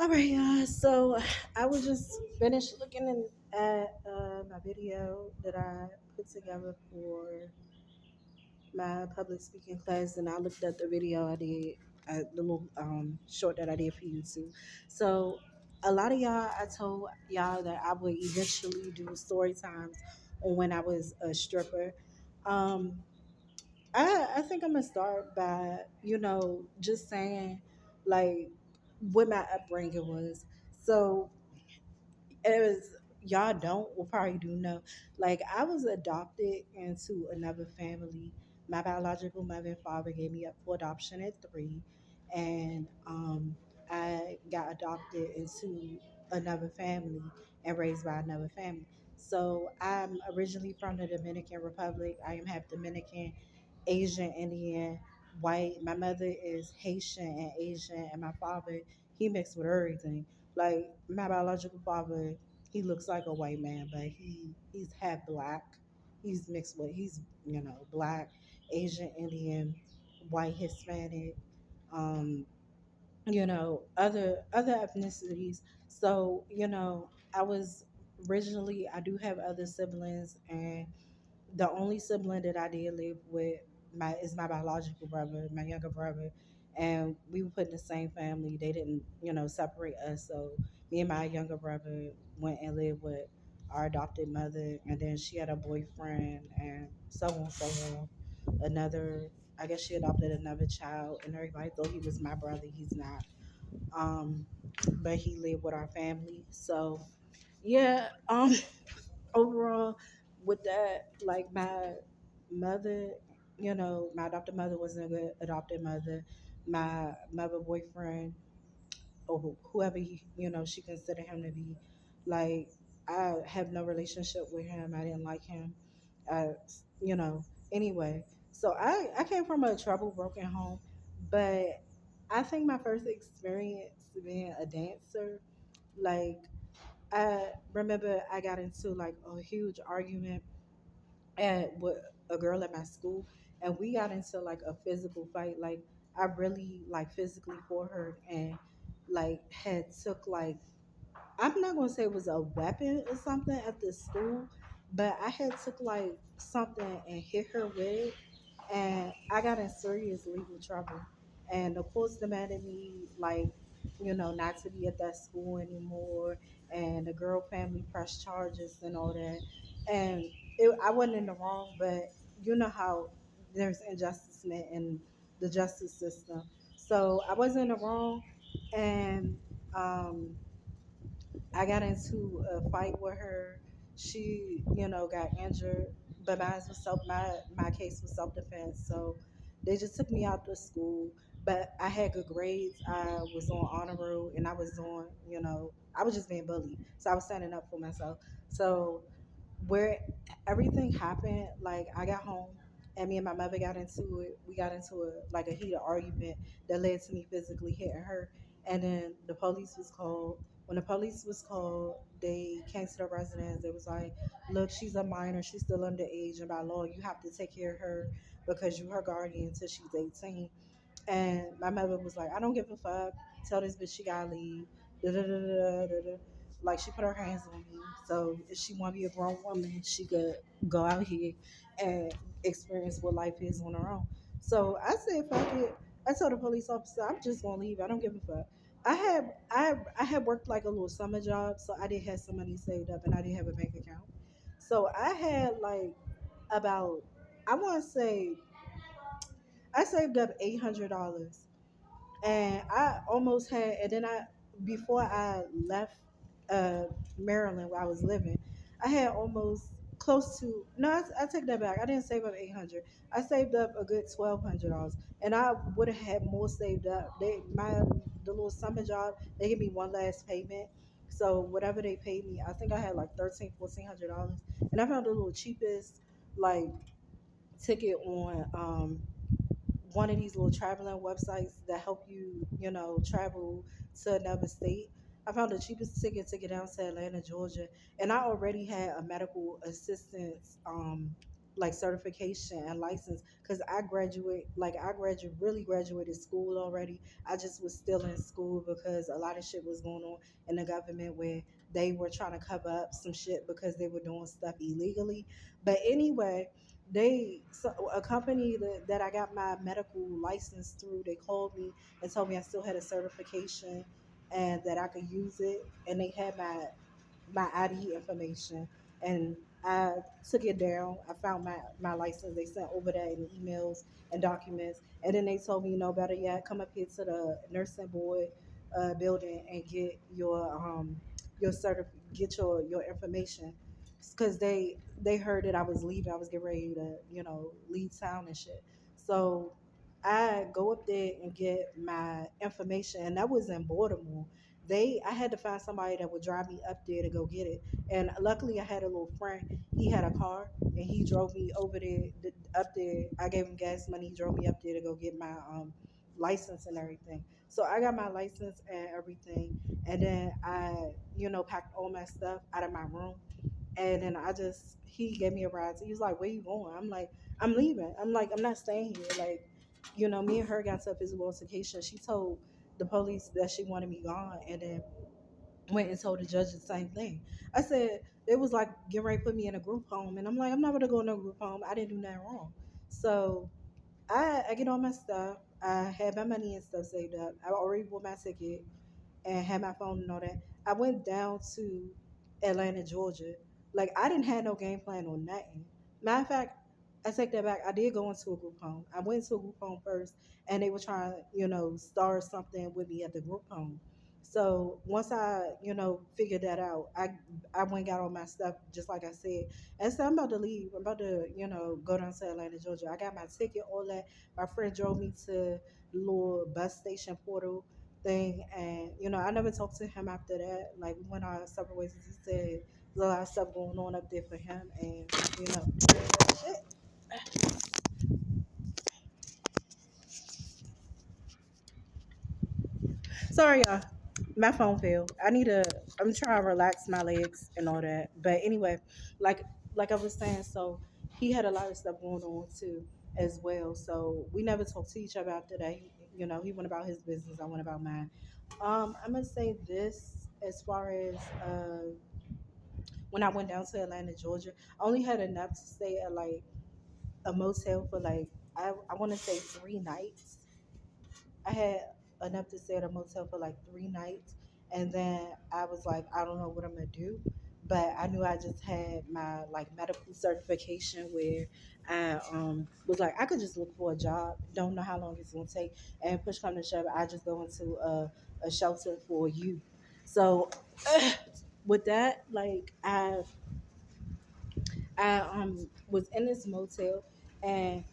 All right, y'all. So I was just finished looking at my video that I put together for my public speaking class, and I looked at the video I did, the little short that I did for YouTube. So a lot of y'all, I told y'all that I would eventually do story times on when I was a stripper. Um, I think I'm gonna start by just saying like what my upbringing was. So it was y'all don't will probably do know. Like I was adopted into another family. My biological mother and father gave me up for adoption at 3, and I got adopted into another family and raised by another family. So I'm originally from the Dominican Republic. I am half Dominican, Asian, Indian, white. My mother is Haitian and Asian, and my father he mixed with everything. Like my biological father, he looks like a white man, but he's half black. He's mixed with black, Asian, Indian, white, Hispanic, um, other ethnicities. So I was originally I do have other siblings, and the only sibling that I did live with my biological brother, my younger brother, and we were put in the same family. They didn't, separate us. So me and my younger brother went and lived with our adopted mother, and then she had a boyfriend, and so on, so on. Another, I guess she adopted another child, and everybody thought he was my brother. He's not. Um, but he lived with our family. So yeah. Overall with that, like my mother, my adopted mother wasn't a good adopted mother. My mother boyfriend or whoever she considered him to be, like I have no relationship with him. I didn't like him. uh, you know. Anyway, so I came from a trouble broken home, but I think my first experience being a dancer, like I remember I got into like a huge argument with a girl at my school, and we got into like a physical fight. Like I really like physically fought her, and like had took like I'm not gonna say it was a weapon or something at the school, but I had took like something and hit her with it, and I got in serious legal trouble. And the courts demanded me like, not to be at that school anymore, and the girl family pressed charges and all that. And I wasn't in the wrong, but you know how there's injustice in the justice system. So I wasn't in the wrong, and um, I got into a fight with her. She, got injured, but my case was self defense. So they just took me out to school. But I had good grades. I was on honor roll, and I was on, I was just being bullied. So I was standing up for myself. So where everything happened, like I got home and me and my mother got into it. We got into a heated argument that led to me physically hitting her. And then the police was called. When the police was called, they came to the residence. It was like, look, she's a minor, she's still underage, and by law you have to take care of her because you're her guardian until she's 18. And my mother was like, I don't give a fuck. Tell this bitch she gotta leave. Da, da, da, da, da, da. Like she put her hands on me. So if she wanna be a grown woman, she could go out here and experience what life is on her own. So I said, fuck it. I told the police officer, I'm just gonna leave. I don't give a fuck. I had worked like a little summer job, so I did have some money saved up and I didn't have a bank account. So I had like about I wanna say I saved up $800, and I almost had. And then before I left uh, Maryland where I was living, I had almost close to. No, I take that back. I didn't save up 800. I saved up a good $1,200, and I would have had more saved up. The little summer job, they gave me one last payment. So whatever they paid me, I think I had like $1,400, and I found the little cheapest like ticket on one of these little traveling websites that help you, travel to another state. I found the cheapest ticket to get down to Atlanta, Georgia, and I already had a medical assistance like certification and license because I really graduated school already. I just was still in school because a lot of shit was going on in the government where they were trying to cover up some shit because they were doing stuff illegally. But anyway, a company that I got my medical license through, they called me and told me I still had a certification and that I could use it, and they had my ID information, and I took it down. I found my license. They sent over that in emails and documents, and then they told me, better yet, come up here to the nursing board building and get your get your information, because they heard that I was leaving. I was getting ready to leave town and shit. So I go up there and get my information, and that was in Baltimore. I had to find somebody that would drive me up there to go get it. And luckily I had a little friend. He had a car and he drove me over there up there. I gave him gas money. He drove me up there to go get my license and everything. So I got my license and everything. And then I, packed all my stuff out of my room. And then he gave me a ride. So he was like, "Where you going?" I'm like, "I'm leaving." I'm like, "I'm not staying here." Like, me and her got to a physical altercation. She told the police that she wanted me gone, and then went and told the judge the same thing. I said, it was like getting ready to put me in a group home. And I'm like, I'm not going to go in no group home. I didn't do nothing wrong. So I get all my stuff. I had my money and stuff saved up. I already bought my ticket and had my phone and all that. I went down to Atlanta, Georgia. Like I didn't have no game plan on nothing. Matter of fact, I take that back. I did go into a group home. I went to a group home first, and they were trying to, start something with me at the group home. So once I, figured that out, I went and got all my stuff, just like I said. And so I'm about to leave. I'm about to, go down to Atlanta, Georgia. I got my ticket, all that. My friend drove me to the little bus station portal thing, and I never talked to him after that. Like we went our separate ways. He said there's a lot of stuff going on up there for him, and shit. Sorry, y'all. My phone fell. I'm trying to relax my legs and all that. But anyway, like like I was saying, so he had a lot of stuff going on too as well. So we never talked to each other after that. He went about his business. I went about mine. I'm gonna say this as far as when I went down to Atlanta, Georgia, I only had enough to stay at like a motel for like I want to say 3 nights. I had enough to stay at a motel for like 3 nights, and then I was like, I don't know what I'm gonna do, but I knew I just had my like medical certification where I was like I could just look for a job. Don't know how long it's gonna take, and push come to shove, I just go into a shelter for youth. So with that, like I was in this motel, and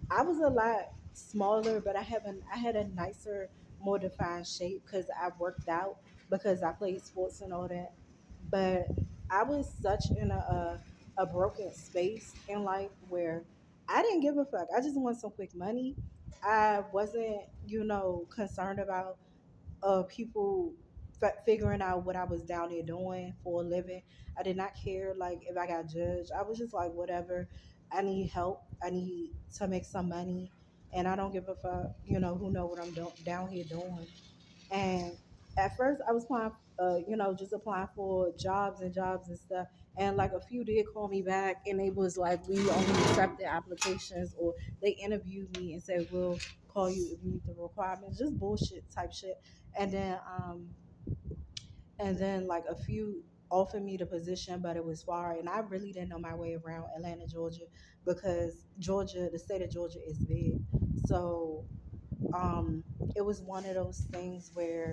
I was a lot smaller, but I had a nicer, more defined shape because I worked out because I played sports and all that. But I was such in a broken space in life where I didn't give a fuck. I just want some quick money. I wasn't, concerned about people figuring out what I was down there doing for a living. I did not care like if I got judged. I was just like whatever. I need help. I need to make some money, and I don't give a fuck. Who know what I'm down here doing. And at first, I was applying, just applying for jobs and stuff. And like a few did call me back, and they was like, "We only accept the applications," or they interviewed me and said, "We'll call you if you meet the requirements." Just bullshit type shit. And then, um, and then like a few offered me the position, but it was far, and I really didn't know my way around Atlanta, Georgia, because the state of Georgia is big. So um, it was one of those things where,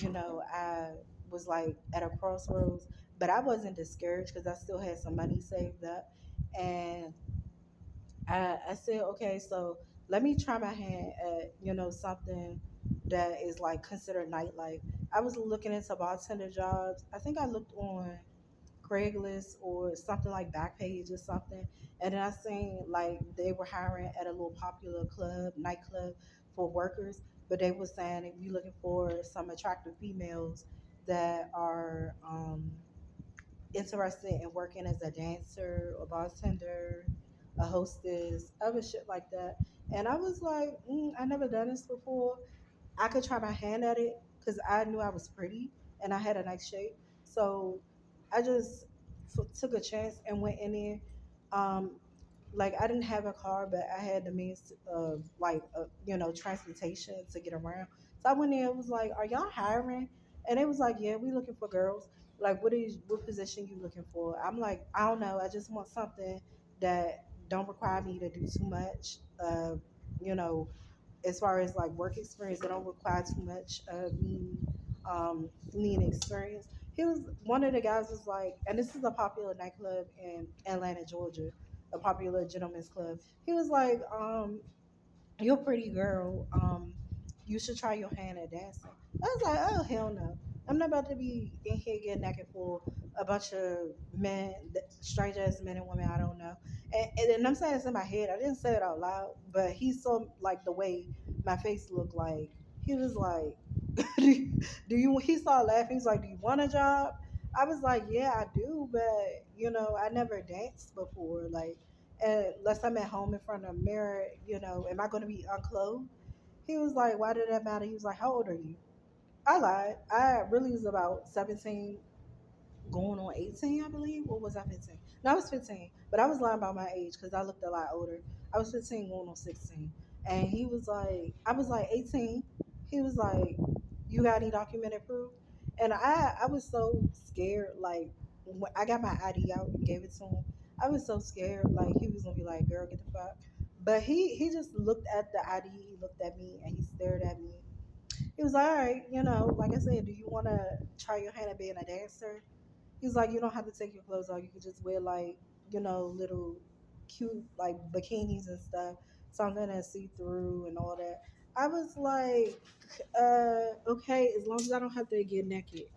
I was like at a crossroads, but I wasn't discouraged because I still had some money saved up. And I said, okay, so let me try my hand at, something that is like considered nightlife. I was looking into bartender jobs. I think I looked on Craigslist or something like Backpage or something. And then I seen like they were hiring at a little popular nightclub for workers, but they were saying if you're looking for some attractive females that are interested in working as a dancer or bartender a hostess, other shit like that. And I was like, I never done this before. I could try my hand at it because I knew I was pretty and I had a nice shape. So I just took a chance and went in there. Um, like I didn't have a car, but I had the means of transportation to get around. So I went there. It was like, "Are y'all hiring?" And it was like, "Yeah, we looking for girls. Like, what position you looking for?" I'm like, "I don't know. I just want something that don't require me to do too much. You know, as far as like work experience, it don't require too much of me and experience." He was one of the guys was like, and this is a popular nightclub in Atlanta, Georgia, a popular gentleman's club. He was like, "You're a pretty girl. You should try your hand at dancing." I was like, "Oh hell no! I'm not about to be in here getting naked for a bunch of men, strange ass men and women I don't know." And I'm saying this in my head. I didn't say it out loud, but he saw like the way my face looked like. He was like, "Do you?" He started laughing. He's like, "Do you want a job?" I was like, "Yeah, I do, but I never danced before. Like, unless I'm at home in front of a mirror, am I going to be unclothed?" He was like, "Why did that matter?" He was like, "How old are you?" I lied. I really was about 17, going on 18, I believe. Or was I 15? No, I was 15. But I was lying about my age because I looked a lot older. I was 15 going on 16. And he was like, I was like 18. He was like, "You got any documented proof?" And I was so scared. Like, when I got my ID out and gave it to him, I was so scared. Like, he was going to be like, "Girl, get the fuck." But he just looked at the ID, he looked at me, and he stared at me. He was like, "All right, like I said, do you want to try your hand at being a dancer?" He's like, "You don't have to take your clothes off. You can just wear like, little cute like bikinis and stuff, something that's see through and all that." I was like, "Okay, as long as I don't have to get naked."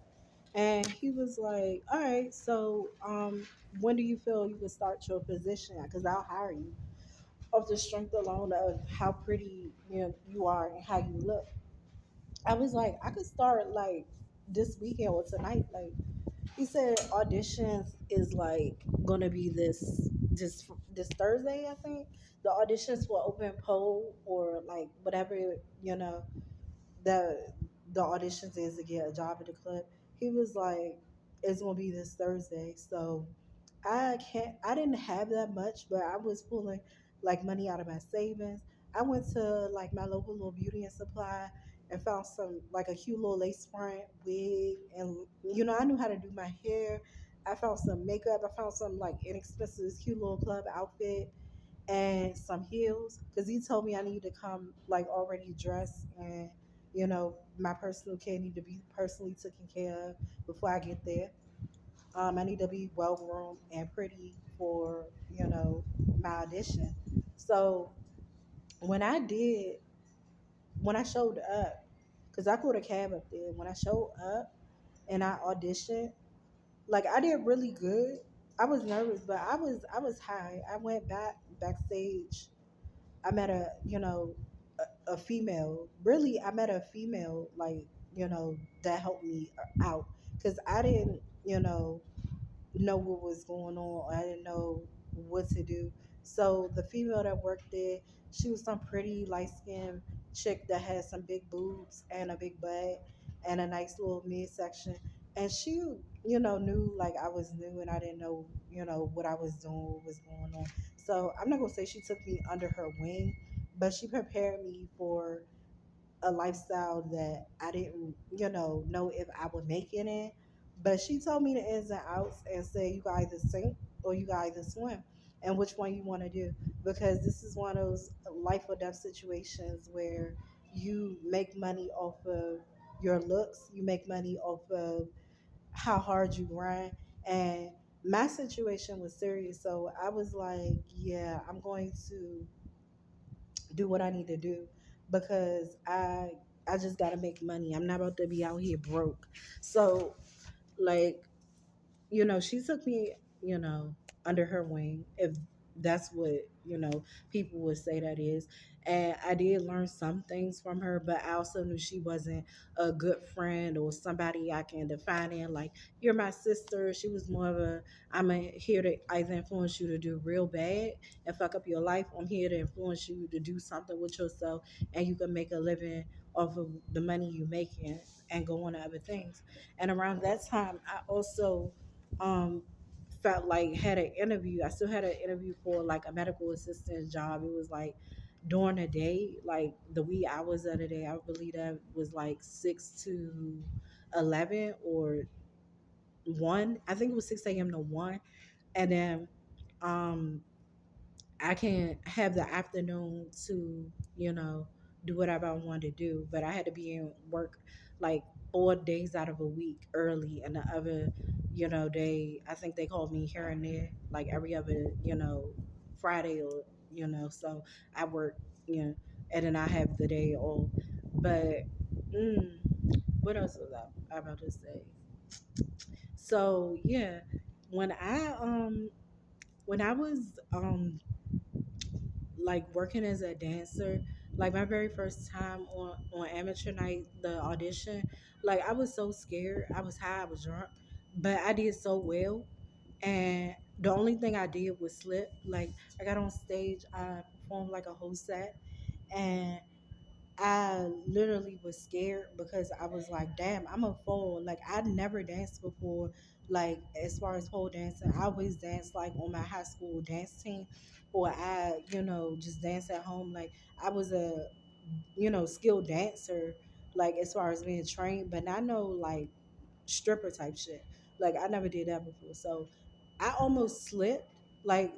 And he was like, "All right, so when do you feel you can start your position? Because I'll hire you off the strength alone of how pretty you are and how you look." I was like, "I could start like this weekend or tonight." Like, he said auditions is like gonna be this Thursday, I think. The auditions for open poll or like whatever the the auditions is to get a job at the club. He was like, "It's gonna be this Thursday." So I didn't have that much, but I was pulling like money out of my savings. I went to like my local little beauty and supply and found some like a cute little lace front wig, and I knew how to do my hair. I found some makeup. I found some like inexpensive cute little club outfit and some heels because he told me I need to come like already dressed, and my personal care need to be personally taken care of before I get there. I need to be well groomed and pretty for my audition. So when I did, when I showed up, because I called a cab up there. When I showed up and I auditioned, like I did really good. I was nervous, but I was high. I went backstage. I met a female. Really, I met a female like that helped me out because I didn't know what was going on. I didn't know what to do. So the female that worked there, she was some pretty light skinned chick that had some big boobs and a big butt and a nice little midsection. And she, knew like I was new and I didn't know, what I was doing, what was going on. So I'm not gonna say she took me under her wing, but she prepared me for a lifestyle that I didn't, know if I would make it in. But she told me the ins and outs and said you can either sink or you can either swim, and which one you want to do. Because this is one of those life or death situations where you make money off of your looks, you make money off of how hard you grind. And my situation was serious, so I was like, yeah, I'm going to do what I need to do because I just gotta make money. I'm not about to be out here broke. So like, she took me, under her wing. If that's what, people would say that is. And I did learn some things from her, but I also knew she wasn't a good friend or somebody I can define in like, you're my sister. She was more of a, here to either influence you to do real bad and fuck up your life. I'm here to influence you to do something with yourself and you can make a living off of the money you making and go on to other things. And around that time, I also um, felt like had an interview. I still had an interview for like a medical assistant job. It was like during the day, like the wee hours of the day. I believe that was like 6 to 11 or 1. I think it was 6 a.m. to 1. And then um I can have the afternoon to, do whatever I wanted to do. But I had to be in work like 4 days out of a week early, and the other, day, I think they called me here and there, like every other, Friday or, so I work, and then I have the day off. But mm, what else was I about to say? So yeah, when I um when I was like working as a dancer, like my very first time on amateur night, the audition, like I was so scared. I was high, I was drunk, but I did so well. And the only thing I did was slip. Like I got on stage, I performed like a whole set, and I literally was scared because I was like, damn, I'm a fall. Like I never danced before. Like as far as pole dancing, I always danced like on my high school dance team, or I, just dance at home. Like I was a, skilled dancer, like as far as being trained, but I know like stripper type shit. Like I never did that before. So I almost slipped. Like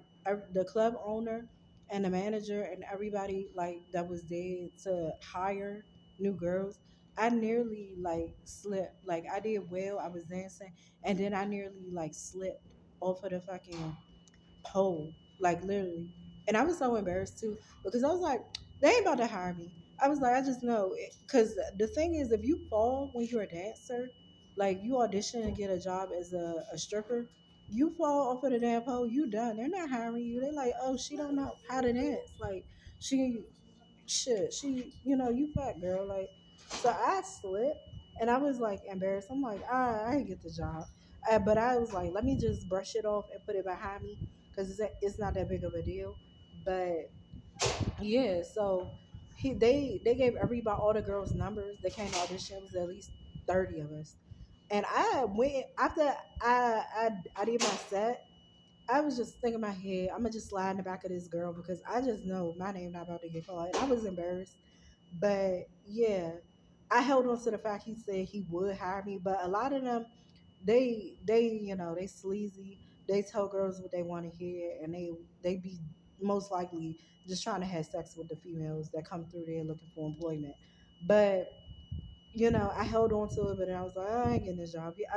the club owner and the manager and everybody like that was there to hire new girls. I nearly like slipped. Like I did well. I was dancing, and then I nearly like slipped off of the fucking pole, like literally. And I was so embarrassed too because I was like, they ain't about to hire me. I was like, I just know. Because the thing is, if you fall when you're a dancer, like you audition and get a job as a stripper, you fall off of the damn pole, you done. They're not hiring you. They're like, oh, she don't know how to dance. Like, she shit, you fat girl. Like, so I slipped and I was like embarrassed. I'm like, I didn't get the job. But I was like, let me just brush it off and put it behind me because it's not that big of a deal. But yeah, so they gave everybody, all the girls, numbers. They came to audition. It was at least 30 of us, and I went after I did my set. I was just thinking in my head, I'm gonna just slide in the back of this girl because I just know my name not about to get called. And I was embarrassed, but yeah, I held on to the fact he said he would hire me. But a lot of them, they sleazy. They tell girls what they want to hear, and they be most likely just trying to have sex with the females that come through there looking for employment. But I held on to it, but I was like, I ain't getting this job.